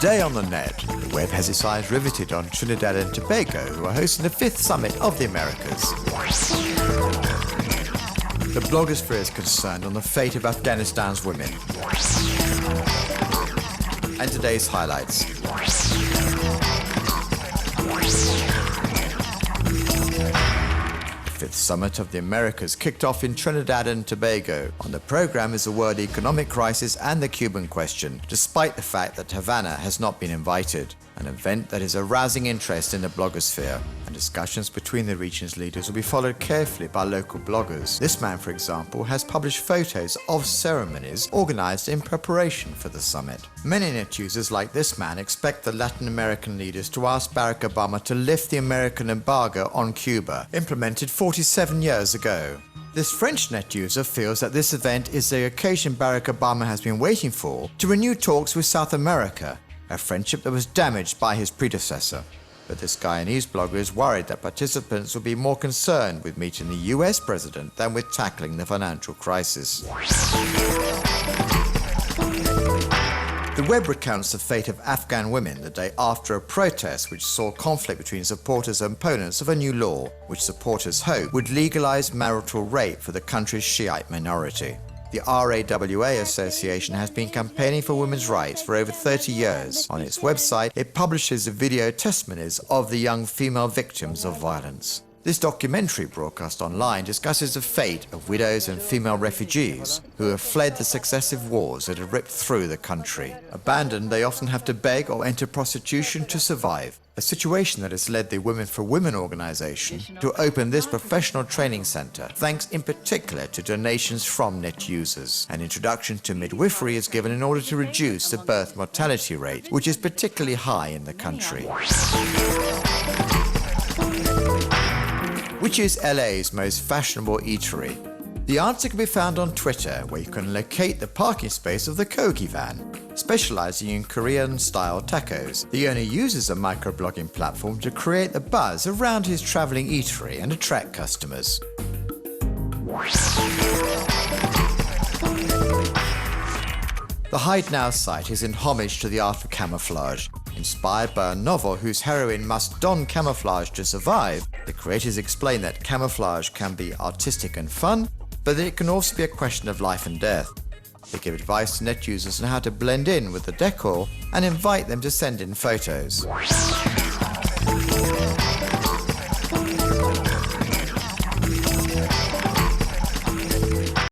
Today on the net, the web has its eyes riveted on Trinidad and Tobago, who are hosting the 5th Summit of the Americas. The blogosphere is concerned on the fate of Afghanistan's women. And today's highlights. The 5th Summit of the Americas kicked off in Trinidad and Tobago. On the program is the world economic crisis and the Cuban question, despite the fact that Havana has not been invited. An event that is arousing interest in the blogosphere, and discussions between the region's leaders will be followed carefully by local bloggers. This man, for example, has published photos of ceremonies organized in preparation for the summit. Many net users like this man expect the Latin American leaders to ask Barack Obama to lift the American embargo on Cuba, implemented 47 years ago. This French net user feels that this event is the occasion Barack Obama has been waiting for to renew talks with South America, a friendship that was damaged by his predecessor. But this Guyanese blogger is worried that participants will be more concerned with meeting the US president than with tackling the financial crisis. The web recounts the fate of Afghan women the day after a protest which saw conflict between supporters and opponents of a new law, which supporters hope would legalize marital rape for the country's Shiite minority. The RAWA Association has been campaigning for women's rights for over 30 years. On its website, it publishes the video testimonies of the young female victims of violence. This documentary, broadcast online, discusses the fate of widows and female refugees who have fled the successive wars that have ripped through the country. Abandoned, they often have to beg or enter prostitution to survive, a situation that has led the Women for Women organization to open this professional training center, thanks in particular to donations from net users. An introduction to midwifery is given in order to reduce the birth mortality rate, which is particularly high in the country. Which is LA's most fashionable eatery? The answer can be found on Twitter, where you can locate the parking space of the Kogi van. Specializing in Korean-style tacos, the owner uses a microblogging platform to create the buzz around his traveling eatery and attract customers. The Hide Now site is in homage to the art of camouflage. Inspired by a novel whose heroine must don camouflage to survive, the creators explain that camouflage can be artistic and fun, but that it can also be a question of life and death. They give advice to net users on how to blend in with the decor and invite them to send in photos.